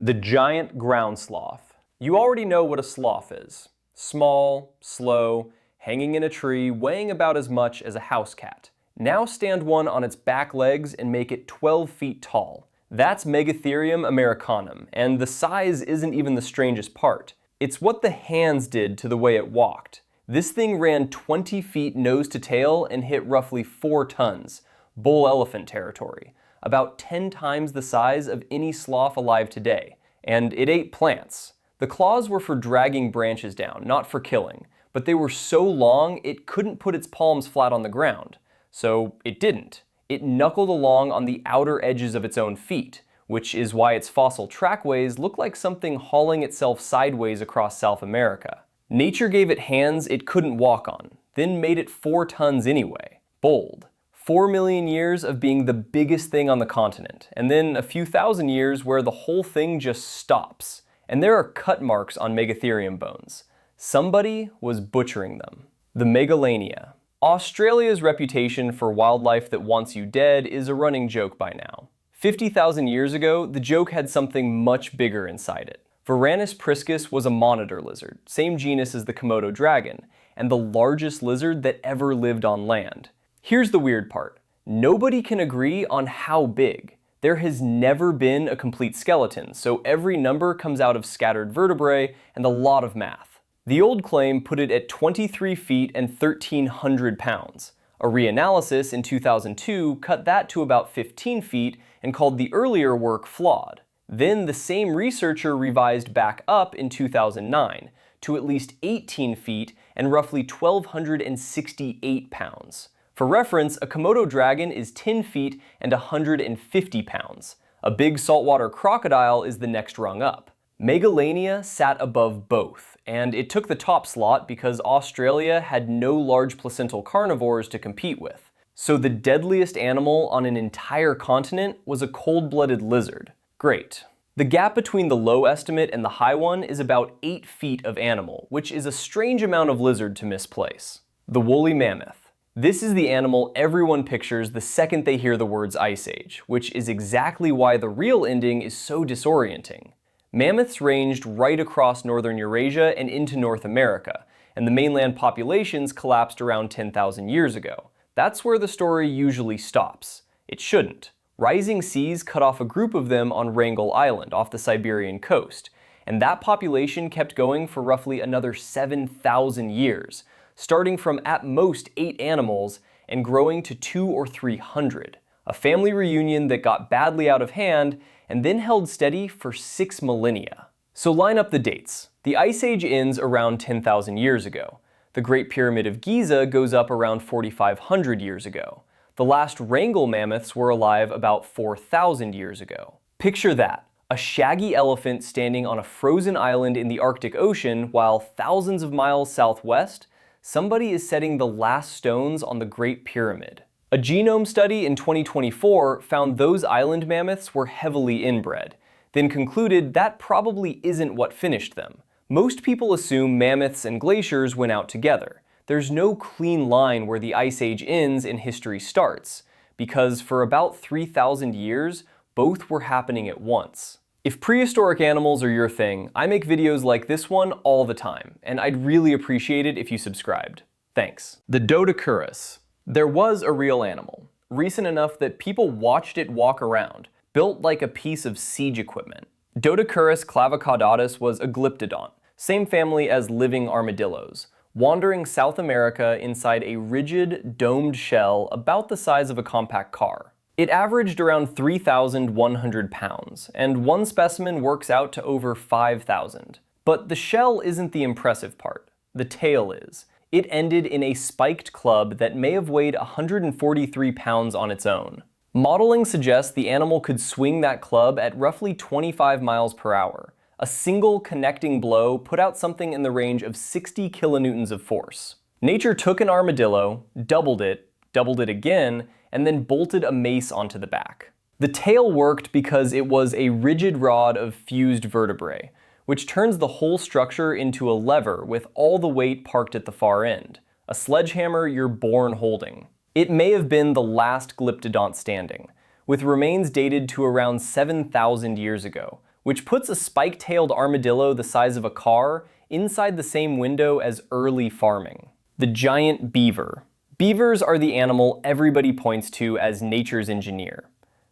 The giant ground sloth. You already know what a sloth is. Small, slow, hanging in a tree, weighing about as much as a house cat. Now stand one on its back legs and make it 12 feet tall. That's Megatherium americanum, and the size isn't even the strangest part. It's what the hands did to the way it walked. This thing ran 20 feet nose to tail and hit roughly 4 tons, bull elephant territory, about 10 times the size of any sloth alive today, and it ate plants. The claws were for dragging branches down, not for killing, but they were so long it couldn't put its palms flat on the ground. So it didn't. It knuckled along on the outer edges of its own feet, which is why its fossil trackways look like something hauling itself sideways across South America. Nature gave it hands it couldn't walk on, then made it 4 tons anyway. Bold. 4 million years of being the biggest thing on the continent, and then a few thousand years where the whole thing just stops. And there are cut marks on Megatherium bones. Somebody was butchering them. The Megalania. Australia's reputation for wildlife that wants you dead is a running joke by now. 50,000 years ago, the joke had something much bigger inside it. Varanus priscus was a monitor lizard, same genus as the Komodo dragon, and the largest lizard that ever lived on land. Here's the weird part. Nobody can agree on how big. There has never been a complete skeleton, so every number comes out of scattered vertebrae and a lot of math. The old claim put it at 23 feet and 1,300 pounds. A reanalysis in 2002 cut that to about 15 feet and called the earlier work flawed. Then the same researcher revised back up in 2009 to at least 18 feet and roughly 1,268 pounds. For reference, a Komodo dragon is 10 feet and 150 pounds. A big saltwater crocodile is the next rung up. Megalania sat above both, and it took the top slot because Australia had no large placental carnivores to compete with. So the deadliest animal on an entire continent was a cold-blooded lizard. Great. The gap between the low estimate and the high one is about 8 feet of animal, which is a strange amount of lizard to misplace. The woolly mammoth. This is the animal everyone pictures the second they hear the words Ice Age, which is exactly why the real ending is so disorienting. Mammoths ranged right across northern Eurasia and into North America, and the mainland populations collapsed around 10,000 years ago. That's where the story usually stops. It shouldn't. Rising seas cut off a group of them on Wrangel Island off the Siberian coast, and that population kept going for roughly another 7,000 years, starting from at most 8 animals and growing to 200 or 300. A family reunion that got badly out of hand and then held steady for 6 millennia. So line up the dates. The Ice Age ends around 10,000 years ago. The Great Pyramid of Giza goes up around 4,500 years ago. The last Wrangel mammoths were alive about 4,000 years ago. Picture that. A shaggy elephant standing on a frozen island in the Arctic Ocean while thousands of miles southwest, somebody is setting the last stones on the Great Pyramid. A genome study in 2024 found those island mammoths were heavily inbred, then concluded that probably isn't what finished them. Most people assume mammoths and glaciers went out together. There's no clean line where the Ice Age ends and history starts, because for about 3,000 years, both were happening at once. If prehistoric animals are your thing, I make videos like this one all the time, and I'd really appreciate it if you subscribed. Thanks. The Doedicurus. There was a real animal, recent enough that people watched it walk around, built like a piece of siege equipment. Doedicurus clavicaudatus was a glyptodon, same family as living armadillos, wandering South America inside a rigid, domed shell about the size of a compact car. It averaged around 3,100 pounds, and one specimen works out to over 5,000. But the shell isn't the impressive part. The tail is. It ended in a spiked club that may have weighed 143 pounds on its own. Modeling suggests the animal could swing that club at roughly 25 miles per hour. A single connecting blow put out something in the range of 60 kilonewtons of force. Nature took an armadillo, doubled it again, and then bolted a mace onto the back. The tail worked because it was a rigid rod of fused vertebrae, which turns the whole structure into a lever with all the weight parked at the far end, a sledgehammer you're born holding. It may have been the last glyptodont standing, with remains dated to around 7,000 years ago, which puts a spike-tailed armadillo the size of a car inside the same window as early farming. The giant beaver. Beavers are the animal everybody points to as nature's engineer.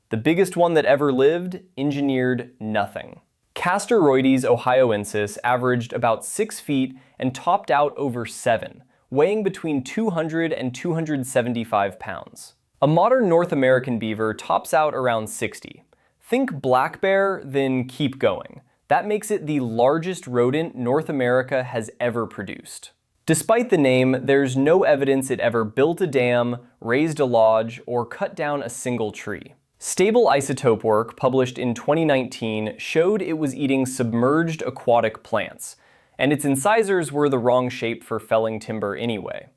The biggest one that ever lived engineered nothing. Castorides ohioensis averaged about 6 feet and topped out over 7, weighing between 200 and 275 pounds. A modern North American beaver tops out around 60. Think black bear, then keep going. That makes it the largest rodent North America has ever produced. Despite the name, there's no evidence it ever built a dam, raised a lodge, or cut down a single tree. Stable isotope work published in 2019 showed it was eating submerged aquatic plants, and its incisors were the wrong shape for felling timber anyway,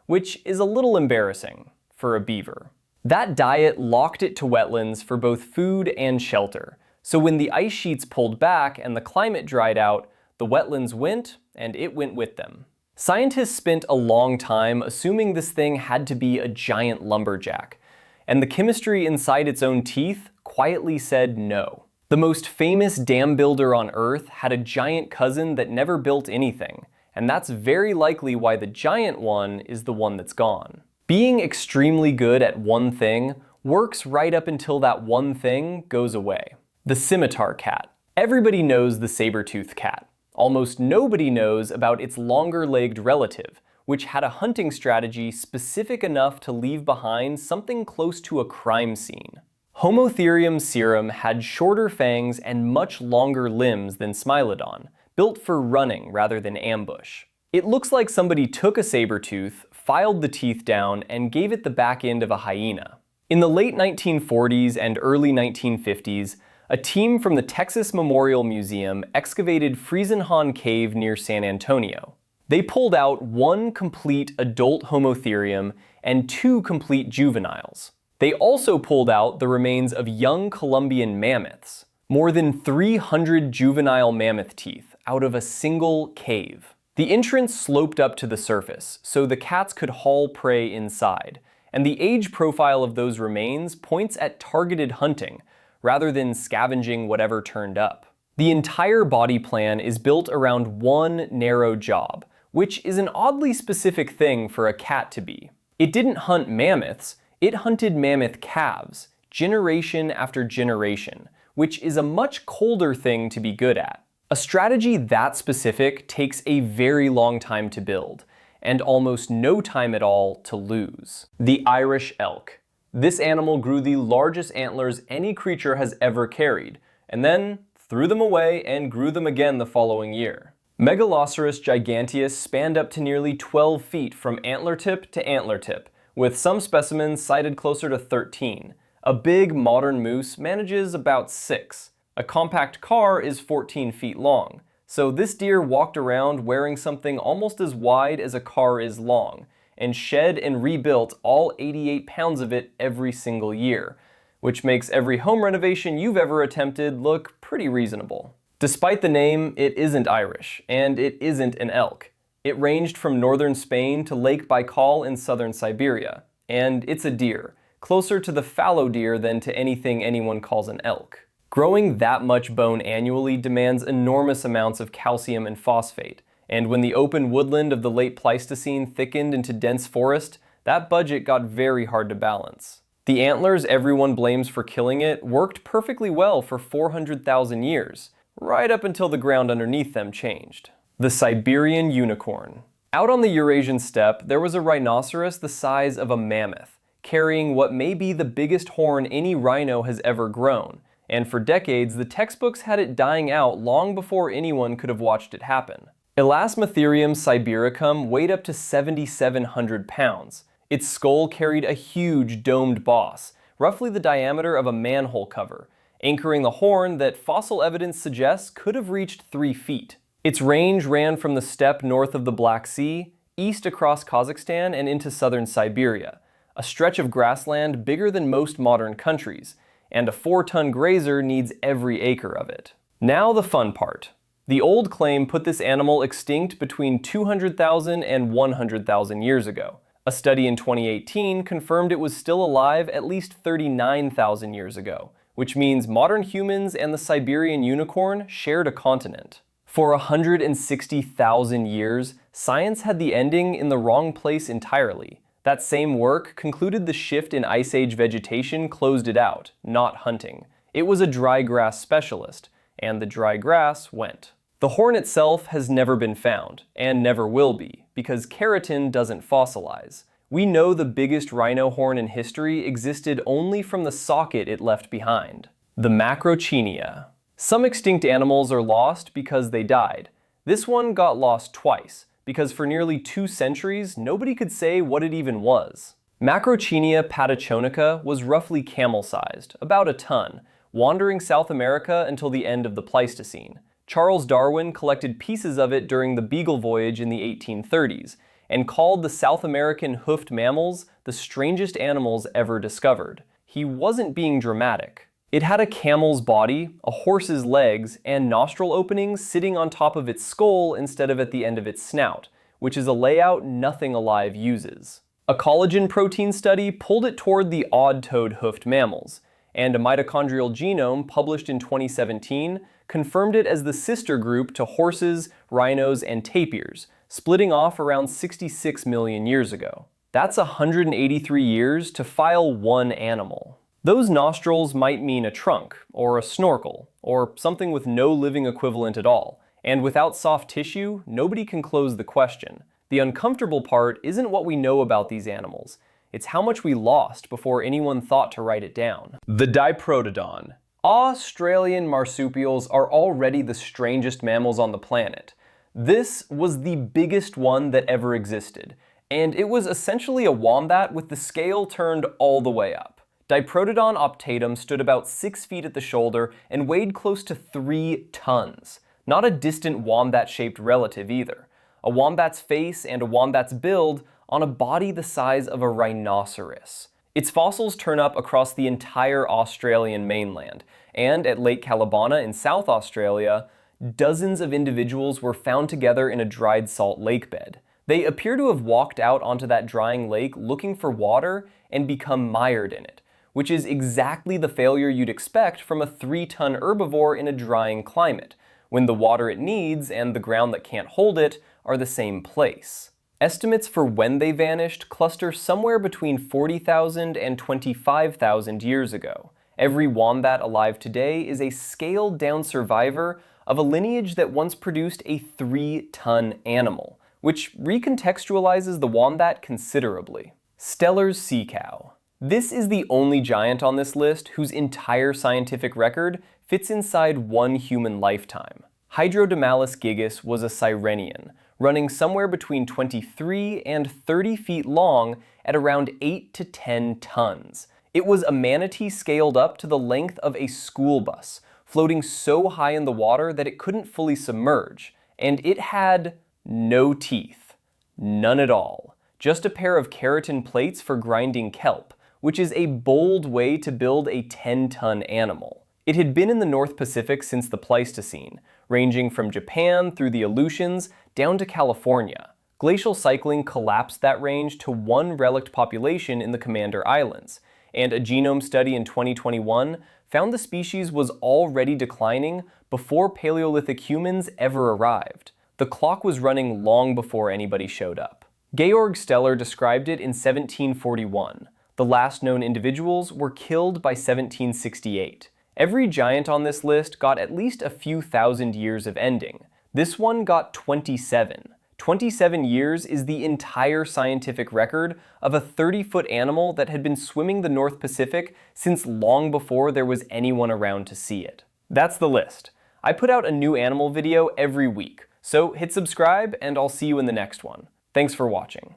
which is a little embarrassing for a beaver. That diet locked it to wetlands for both food and shelter, so when the ice sheets pulled back and the climate dried out, the wetlands went, and it went with them. Scientists spent a long time assuming this thing had to be a giant lumberjack, and the chemistry inside its own teeth quietly said no. The most famous dam builder on Earth had a giant cousin that never built anything, and that's very likely why the giant one is the one that's gone. Being extremely good at one thing works right up until that one thing goes away. The Scimitar Cat. Everybody knows the saber-toothed cat. Almost nobody knows about its longer-legged relative, which had a hunting strategy specific enough to leave behind something close to a crime scene. Homotherium serum had shorter fangs and much longer limbs than Smilodon, built for running rather than ambush. It looks like somebody took a saber-tooth, filed the teeth down, and gave it the back end of a hyena. In the late 1940s and early 1950s, a team from the Texas Memorial Museum excavated Friesenhahn Cave near San Antonio. They pulled out 1 complete adult Homotherium and 2 complete juveniles. They also pulled out the remains of young Columbian mammoths, more than 300 juvenile mammoth teeth out of a single cave. The entrance sloped up to the surface, so the cats could haul prey inside, and the age profile of those remains points at targeted hunting, rather than scavenging whatever turned up. The entire body plan is built around one narrow job, which is an oddly specific thing for a cat to be. It didn't hunt mammoths, it hunted mammoth calves, generation after generation, which is a much colder thing to be good at. A strategy that specific takes a very long time to build, and almost no time at all to lose. The Irish Elk. This animal grew the largest antlers any creature has ever carried, and then threw them away and grew them again the following year. Megaloceros giganteus spanned up to nearly 12 feet from antler tip to antler tip, with some specimens cited closer to 13. A big modern moose manages about 6. A compact car is 14 feet long, so this deer walked around wearing something almost as wide as a car is long, and shed and rebuilt all 88 pounds of it every single year, which makes every home renovation you've ever attempted look pretty reasonable. Despite the name, it isn't Irish, and it isn't an elk. It ranged from northern Spain to Lake Baikal in southern Siberia, and it's a deer, closer to the fallow deer than to anything anyone calls an elk. Growing that much bone annually demands enormous amounts of calcium and phosphate, and when the open woodland of the late Pleistocene thickened into dense forest, that budget got very hard to balance. The antlers everyone blames for killing it worked perfectly well for 400,000 years, right up until the ground underneath them changed. The Siberian Unicorn. Out on the Eurasian steppe, there was a rhinoceros the size of a mammoth, carrying what may be the biggest horn any rhino has ever grown, and for decades the textbooks had it dying out long before anyone could have watched it happen. Elasmotherium sibericum weighed up to 7,700 pounds. Its skull carried a huge domed boss, roughly the diameter of a manhole cover, anchoring the horn that fossil evidence suggests could have reached 3 feet. Its range ran from the steppe north of the Black Sea, east across Kazakhstan and into southern Siberia, a stretch of grassland bigger than most modern countries, and a 4-ton grazer needs every acre of it. Now the fun part. The old claim put this animal extinct between 200,000 and 100,000 years ago. A study in 2018 confirmed it was still alive at least 39,000 years ago, which means modern humans and the Siberian unicorn shared a continent. For 160,000 years, science had the ending in the wrong place entirely. That same work concluded the shift in Ice Age vegetation closed it out, not hunting. It was a dry grass specialist, and the dry grass went. The horn itself has never been found, and never will be, because keratin doesn't fossilize. We know the biggest rhino horn in history existed only from the socket it left behind. The Macrauchenia. Some extinct animals are lost because they died. This one got lost twice, because for nearly 2 centuries, nobody could say what it even was. Macrauchenia patachonica was roughly camel-sized, about a ton, wandering South America until the end of the Pleistocene. Charles Darwin collected pieces of it during the Beagle Voyage in the 1830s, and called the South American hoofed mammals the strangest animals ever discovered. He wasn't being dramatic. It had a camel's body, a horse's legs, and nostril openings sitting on top of its skull instead of at the end of its snout, which is a layout nothing alive uses. A collagen protein study pulled it toward the odd-toed hoofed mammals, and a mitochondrial genome published in 2017 confirmed it as the sister group to horses, rhinos, and tapirs, splitting off around 66 million years ago. That's 183 years to file one animal. Those nostrils might mean a trunk, or a snorkel, or something with no living equivalent at all, and without soft tissue, nobody can close the question. The uncomfortable part isn't what we know about these animals, it's how much we lost before anyone thought to write it down. The Diprotodon. Australian marsupials are already the strangest mammals on the planet. This was the biggest one that ever existed, and it was essentially a wombat with the scale turned all the way up. Diprotodon optatum stood about 6 feet at the shoulder and weighed close to 3 tons. Not a distant wombat-shaped relative either. A wombat's face and a wombat's build on a body the size of a rhinoceros. Its fossils turn up across the entire Australian mainland, and at Lake Callabonna in South Australia, dozens of individuals were found together in a dried salt lake bed. They appear to have walked out onto that drying lake looking for water and become mired in it, which is exactly the failure you'd expect from a 3-ton herbivore in a drying climate, when the water it needs and the ground that can't hold it are the same place. Estimates for when they vanished cluster somewhere between 40,000 and 25,000 years ago. Every wombat alive today is a scaled-down survivor of a lineage that once produced a 3-ton animal, which recontextualizes the wombat considerably. Steller's sea cow. This is the only giant on this list whose entire scientific record fits inside one human lifetime. Hydrodamalis gigas was a sirenian, running somewhere between 23 and 30 feet long at around 8 to 10 tons. It was a manatee scaled up to the length of a school bus, floating so high in the water that it couldn't fully submerge, and it had no teeth. None at all. Just a pair of keratin plates for grinding kelp, which is a bold way to build a 10-ton animal. It had been in the North Pacific since the Pleistocene, ranging from Japan through the Aleutians down to California. Glacial cycling collapsed that range to one relict population in the Commander Islands, and a genome study in 2021 found the species was already declining before Paleolithic humans ever arrived. The clock was running long before anybody showed up. Georg Steller described it in 1741. The last known individuals were killed by 1768. Every giant on this list got at least a few thousand years of ending. This one got 27. 27 years is the entire scientific record of a 30-foot animal that had been swimming the North Pacific since long before there was anyone around to see it. That's the list. I put out a new animal video every week, so hit subscribe and I'll see you in the next one. Thanks for watching.